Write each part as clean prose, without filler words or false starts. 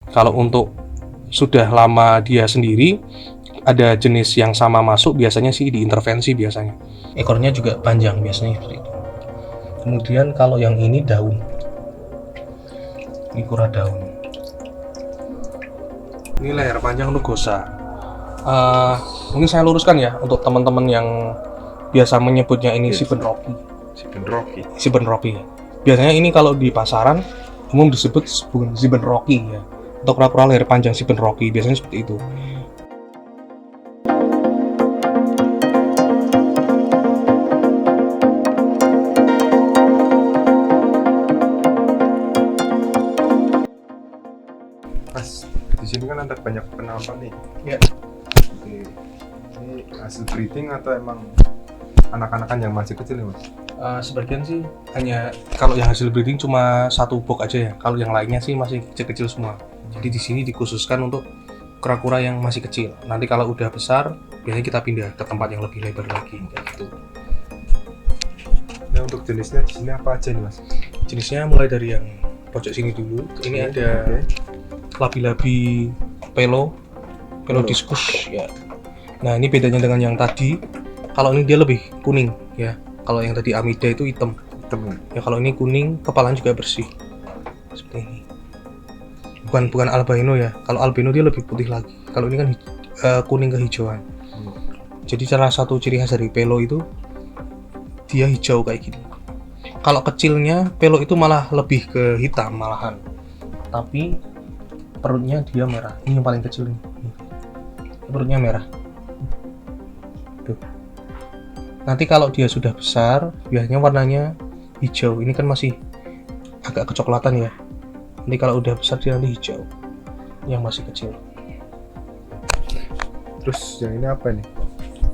Kalau untuk sudah lama dia sendiri, ada jenis yang sama masuk, biasanya sih diintervensi biasanya. Ekornya juga panjang biasanya seperti itu. Kemudian kalau yang ini daun, ini kura daun. Ini leher panjang rugosa. Mungkin saya luruskan ya untuk teman-teman yang biasa menyebutnya ini Siben Rocky. Siben Rocky. Biasanya ini kalau di pasaran umum disebut Siben Rocky ya. Untuk kura-kura leher panjang Siben Rocky biasanya seperti itu. Mas, di sini kan ada banyak penampak nih. Ya. Oke. Ini hasil breeding atau emang anak-anakan yang masih kecil ya, Mas? Sebagian sih hanya kalau yang hasil breeding cuma satu box aja ya. Kalau yang lainnya sih masih kecil-kecil semua. Jadi di sini dikhususkan untuk kura-kura yang masih kecil. Nanti kalau udah besar, biasanya kita pindah ke tempat yang lebih lebar lagi kayak gitu. Nah, untuk jenisnya di sini apa aja nih, Mas? Jenisnya mulai dari yang pojok sini dulu. Ini ada labi-labi pelodiscus ya. Nah, ini bedanya dengan yang tadi. Kalau ini dia lebih kuning ya. Kalau yang tadi Amida itu hitam. Ya, kalau ini kuning, kepalanya juga bersih. Seperti ini. Bukan albino ya. Kalau albino dia lebih putih lagi. Kalau ini kan kuning kehijauan. Jadi salah satu ciri khas dari pelo itu dia hijau kayak gini. Kalau kecilnya pelo itu malah lebih ke hitam malahan. Tapi perutnya dia merah. Ini yang paling kecil nih. Perutnya merah. Tuh. Nanti kalau dia sudah besar, biasanya warnanya hijau. Ini kan masih agak kecoklatan ya. Nanti kalau udah besar dia nanti hijau. Yang masih kecil. Terus yang ini apa nih?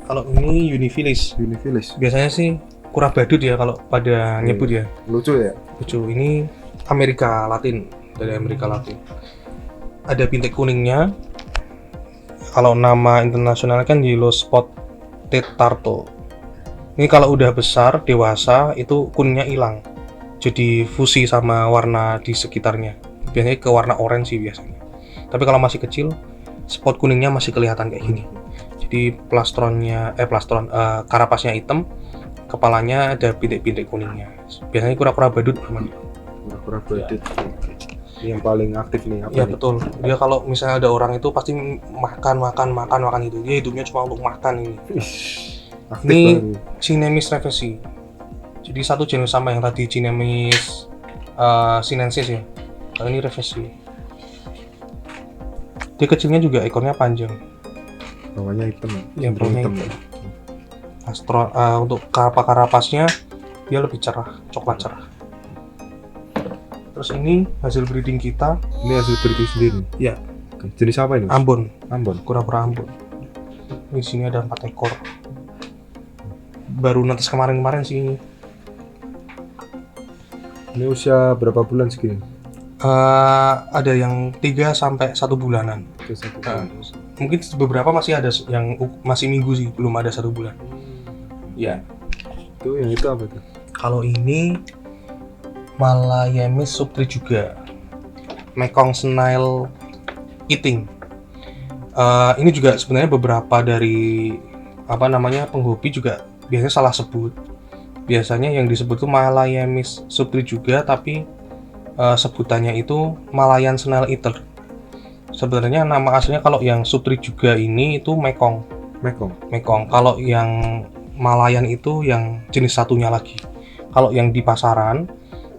Kalau ini Unifilis. Biasanya sih kura badut ya kalau pada nyebut ya. Lucu ya? Lucu. Ini Amerika Latin, dari Amerika Latin. Ada bintik kuningnya. Kalau nama internasionalnya kan Yellow Spotted Turtle. Ini kalau udah besar, dewasa, itu kuningnya hilang. Jadi fusi sama warna di sekitarnya. Biasanya ke warna orange sih biasanya. Tapi kalau masih kecil, spot kuningnya masih kelihatan kayak gini. Jadi karapasnya hitam, kepalanya ada bintik-bintik kuningnya. Biasanya kura-kura badut memang. Kura-kura badut. Ini yang paling aktif nih apa ya nih? Betul. Dia kalau misalnya ada orang itu pasti makan itu. Dia hidupnya cuma untuk makan ini. Aktif Ini banget. Cinemis revesi. Jadi satu jenis sama yang tadi Cinemis sinensis ya. Kalau ini revesi. Dia kecilnya juga ekornya panjang. Bawahnya hitam. Ya, bawahnya hitam. Untuk karapasnya dia lebih cerah, coklat cerah. Terus ini hasil breeding kita. Ini hasil breeding sendiri. Ya. Oke. Jenis apa ini? Ambon. Kura-kura Ambon. Di sini ada 4 ekor. Baru netes kemarin sih ini. Ini usia berapa bulan segini? Ada yang 3 sampai 1 bulanan. Mungkin beberapa masih ada yang masih minggu sih, belum ada 1 bulan. Ya. Itu yang itu apa tuh? Kalau ini Malayamis subtri juga. Mekong snail eating. Ini juga sebenarnya beberapa dari penghobi juga biasanya salah sebut. Biasanya yang disebut itu Malayamis subtri juga, tapi sebutannya itu Malayan snail eater. Sebenarnya nama aslinya kalau yang subtri juga ini itu Mekong. Kalau yang Malayan itu yang jenis satunya lagi. Kalau yang di pasaran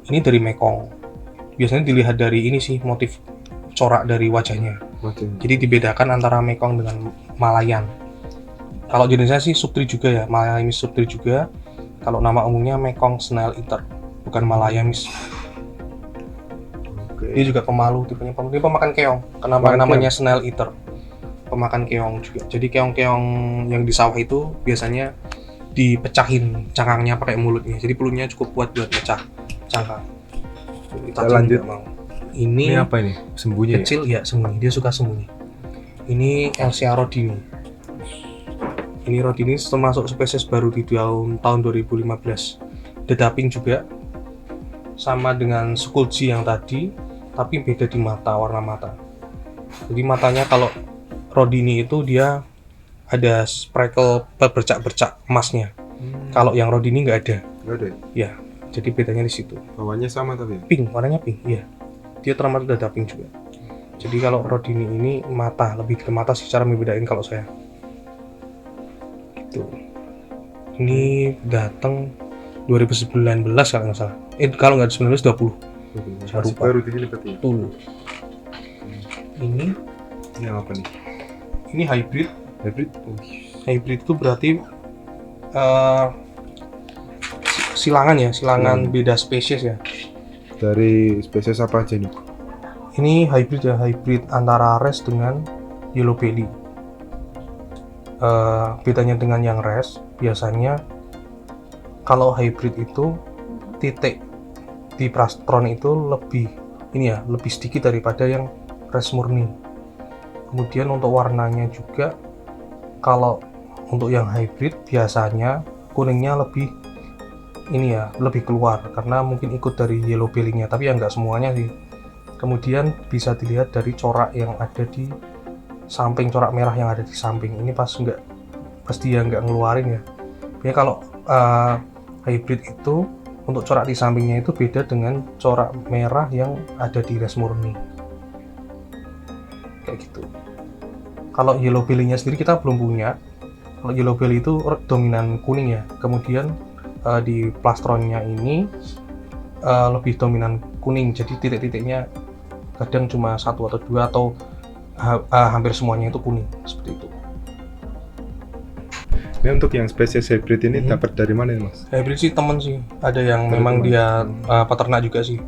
ini dari Mekong. Biasanya dilihat dari ini sih, motif corak dari wajahnya. Jadi dibedakan antara Mekong dengan Malayan. Kalau jenisnya sih subtri juga ya, Malayamis subtri juga. Kalau nama umumnya Mekong snail eater, bukan Malayamis. Dia juga pemalu, tipenya pemalu. Dia pemakan keong. Kenapa namanya snail eater? Pemakan keong juga. Jadi keong-keong yang di sawah itu biasanya dipecahin cangkangnya pakai mulutnya. Jadi mulutnya cukup kuat buat pecah cangkang. Kita lanjut. Ini apa ini? Sembunyi kecil ya? Sembunyi. Dia suka sembunyi. Ini Elsia rodini. Ini rodini termasuk spesies baru di tahun 2015. Dedaping juga, sama dengan Skulji yang tadi, tapi beda di warna mata. Jadi matanya kalau Rodini itu dia ada sprinkle bercak-bercak emasnya. Kalau yang Rodini nggak ada. Nggak ada ya? Ya, jadi bedanya di situ. Bawahnya sama tapi ya? Pink, warnanya pink, iya. Dia termasuk dada pink juga. Jadi kalau Rodini ini mata, lebih ke mata sih cara membedain kalau saya. Gitu. Ini datang 2019 kalau nggak salah. Kalau nggak 19, 20. Saya Masih lupa. baru di sini berarti. Betul. Ini Yang apa nih? hybrid. Hybrid? Hybrid itu berarti eh, silangan ya, silangan beda spesies ya. Dari spesies apa aja nih? Ini hybrid ya, hybrid antara res dengan yellow belly. Bedanya dengan yang res, biasanya kalau hybrid itu titik di plastron itu lebih lebih sedikit daripada yang res murni. Kemudian untuk warnanya juga, kalau untuk yang hybrid biasanya kuningnya lebih lebih keluar karena mungkin ikut dari yellow belly-nya, tapi ya nggak semuanya sih. Kemudian bisa dilihat dari corak yang ada di samping, corak merah yang ada di samping. Ini pasti ya nggak ngeluarin ya. Biasanya kalau hybrid itu untuk corak di sampingnya itu beda dengan corak merah yang ada di res murni. Kayak gitu. Kalau yellow belly-nya sendiri kita belum punya. Kalau yellow belly itu dominan kuning ya. Kemudian di plastronnya ini lebih dominan kuning. Jadi titik-titiknya kadang cuma 1 atau 2 atau hampir semuanya itu kuning seperti itu. Ini untuk yang spesies hybrid ini dapat dari mana ya, Mas? Hybrid sih temen sih. Ada yang Dari memang teman. dia peternak juga sih.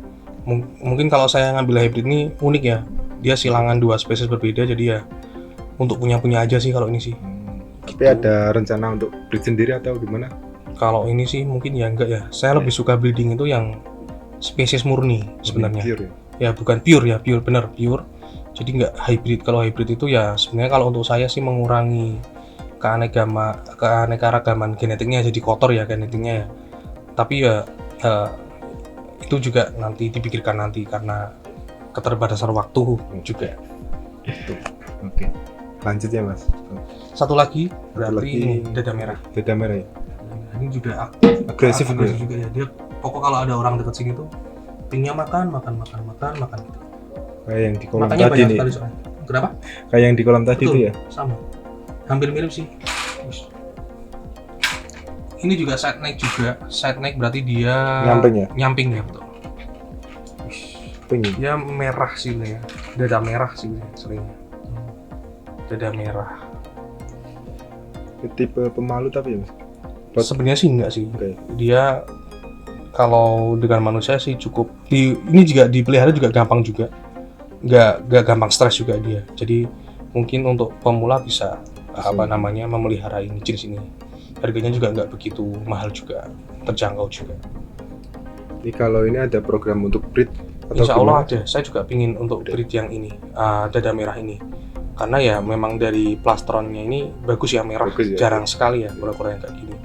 Mungkin kalau saya ngambil hybrid ini unik ya. Dia silangan 2 spesies berbeda, jadi ya untuk punya aja sih kalau ini sih. Tapi ada rencana untuk breed sendiri atau gimana? Kalau ini sih mungkin ya enggak ya. Saya lebih suka breeding itu yang spesies murni sebenarnya. Pure ya? Ya bukan pure ya, bener pure. Jadi nggak hybrid. Kalau hybrid itu ya sebenarnya kalau untuk saya sih mengurangi keanekaragaman genetiknya, jadi kotor ya genetiknya ya. Tapi ya itu juga nanti dipikirkan nanti karena keterbatasan waktu juga. Gitu. Oke. Lanjut ya, Mas. Satu lagi Satu berarti lagi ini dada merah. Dada merah ya? Ini juga Agresif agresif ya? juga ya. Dia pokok kalau ada orang dekat sini tuh pingnya makan gitu. Kayak yang di kolam Makanya tadi banyak nih. sekali soalnya. Kenapa? Kayak yang di kolam tadi Betul, itu ya? sama. Hampir mirip sih. Ini juga side neck juga. Side neck berarti dia Nyamping ya? ya betul. Pengen. Dia merah sih ya. Dada merah sih seringnya. Dada merah. Tipe pemalu tapi ya, Mas? Sebenarnya sih enggak sih. Oke. Dia kalau dengan manusia sih cukup. Ini juga dipelihara juga gampang juga. Nggak gampang stres juga dia. Jadi mungkin untuk pemula bisa memelihara ini jenis ini. Harganya juga nggak begitu mahal juga, terjangkau juga. Ini kalau ini ada program untuk breed atau Insya Allah gimana? ada. Saya juga pingin untuk breed yang ini, dada merah ini. Karena ya memang dari plastronnya ini bagus ya, merah. Bagus ya. Jarang sekali ya kura-kura yang kayak gini.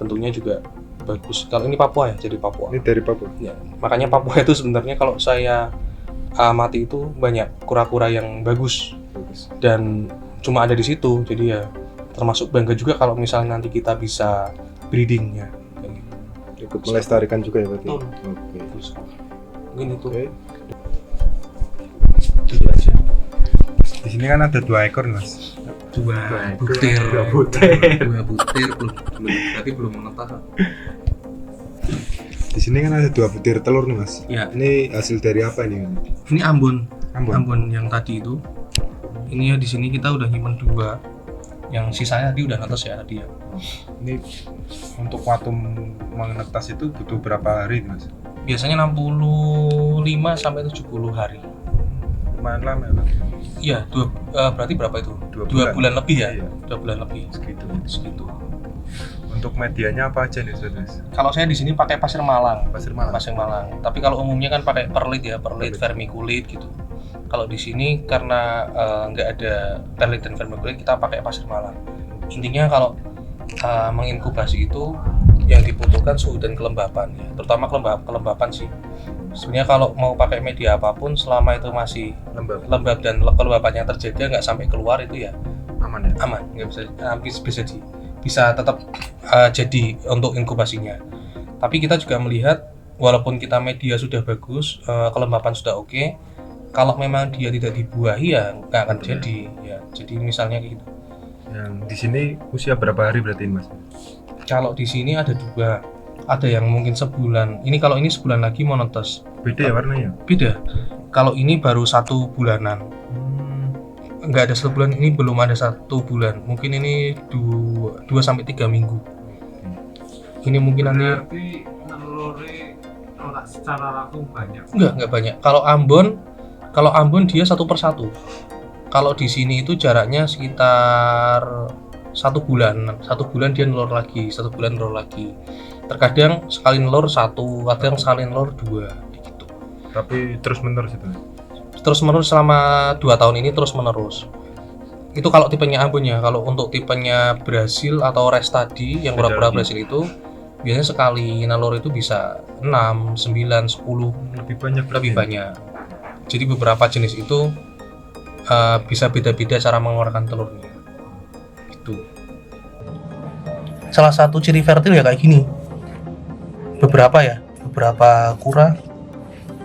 Bentuknya juga bagus. Kalau ini Papua ya, jadi Papua. Ini dari Papua. Ya, makanya Papua itu sebenarnya kalau saya amati itu banyak kura-kura yang bagus Bagus. dan cuma ada di situ. Jadi ya termasuk bangga juga kalau misalnya nanti kita bisa breedingnya. Kayak gitu. Ikut melestarikan juga ya berarti. Betul. Oke. Terus mungkin itu. Oke. Itu aja. Di sini kan ada 2 ekor, Mas. Dua butir. Dua butir berarti belum menetas. Di sini kan ada 2 butir telur nih, Mas. Ya, Ini hasil dari apa ini? ini Ambon. Ambon. Ambon yang tadi itu. Ini ya di sini kita udah nyimpen 2. Yang sisanya tadi udah netes ya tadi ya. Ini untuk waktu menetas itu butuh berapa hari, Mas? Biasanya 65 sampai 70 hari. Lumayan lama ya, Mas. Iya, berarti berapa itu? 2 bulan lebih ya? Iya. 2 bulan lebih. Segitu. Untuk medianya apa aja nih, Mas? Kalau saya di sini pakai pasir malang. Pasir malang. Pasir malang. Tapi kalau umumnya kan pakai perlit ya, perlit vermiculit gitu. Kalau di sini karena nggak ada perlit dan vermiculit, kita pakai pasir malang. Intinya kalau menginkubasi itu yang dibutuhkan suhu dan kelembapan ya, terutama kelembapan sih. Sebenarnya kalau mau pakai media apapun selama itu masih lembab dan kelembapannya terjaga nggak sampai keluar itu ya Aman ya. aman, nggak bisa tetap jadi untuk inkubasinya. Tapi kita juga melihat walaupun kita media sudah bagus, kelembapan sudah oke, kalau memang dia tidak dibuahi ya nggak akan jadi ya. Jadi misalnya gitu. Yang di sini usia berapa hari berarti Mas? Kalau di sini ada 2, ada yang mungkin sebulan. Ini kalau ini sebulan lagi mau netes. Beda ya warnanya? Beda. Kalau ini baru 1 bulanan. Nggak ada 1 bulan, ini belum ada 1 bulan. Mungkin ini 2 sampai 3 minggu. Ini mungkin nanti Berarti neluri orang secara langsung banyak. enggak banyak. Kalau Ambon dia 1/1. Kalau di sini itu jaraknya sekitar 1 bulan. 1 bulan dia nelur lagi, 1 bulan nelur lagi. Terkadang sekali nelur 1, kadang sekali nelur 2 gitu. Tapi terus menerus itu. Terus menerus selama 2 tahun ini terus menerus. Itu kalau tipenya Ambon ya. Kalau untuk tipenya Brasil atau Restadi yang Beda pura-pura lagi. Brasil itu biasanya sekali nelur itu bisa 6, 9, 10 Lebih banyak. lebih banyak. Jadi beberapa jenis itu bisa beda-beda cara mengeluarkan telurnya. Gitu. Salah satu ciri fertil ya kayak gini. Beberapa kura.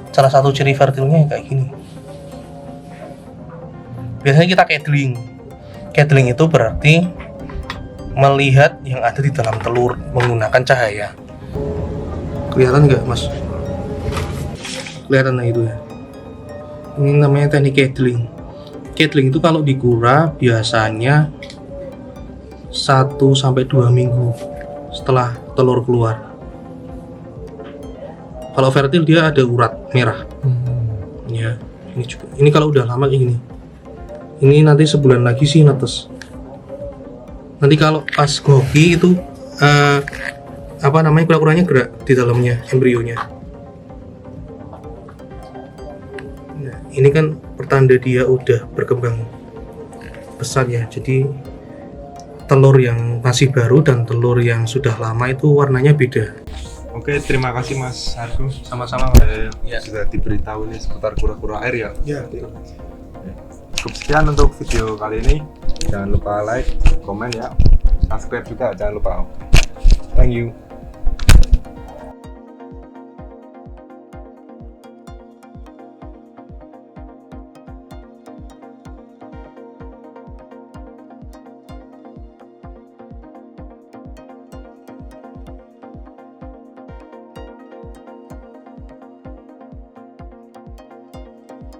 Salah satu ciri fertilnya ya kayak gini. Biasanya kita candling. Candling itu berarti melihat yang ada di dalam telur menggunakan cahaya. Kelihatan nggak, Mas? Kelihatan itu ya. Ini namanya teknik candling. Candling itu kalau di kura biasanya 1 sampai 2 minggu setelah telur keluar. Kalau fertil dia ada urat merah. Ya, ini juga. Ini kalau udah lama kayak gini. Ini nanti sebulan lagi sih netes. Nanti kalau pas goki itu kura-kuranya gerak di dalamnya, embrionya. Nah, ini kan pertanda dia udah berkembang besar ya. Jadi telur yang masih baru dan telur yang sudah lama itu warnanya beda. Oke, terima kasih Mas Argo. Sama-sama. Ya. Sudah diberitahu nih seputar kura-kura air ya. Ya. Cukup sekian untuk video kali ini. Jangan lupa like, komen ya, subscribe juga jangan lupa. Thank you.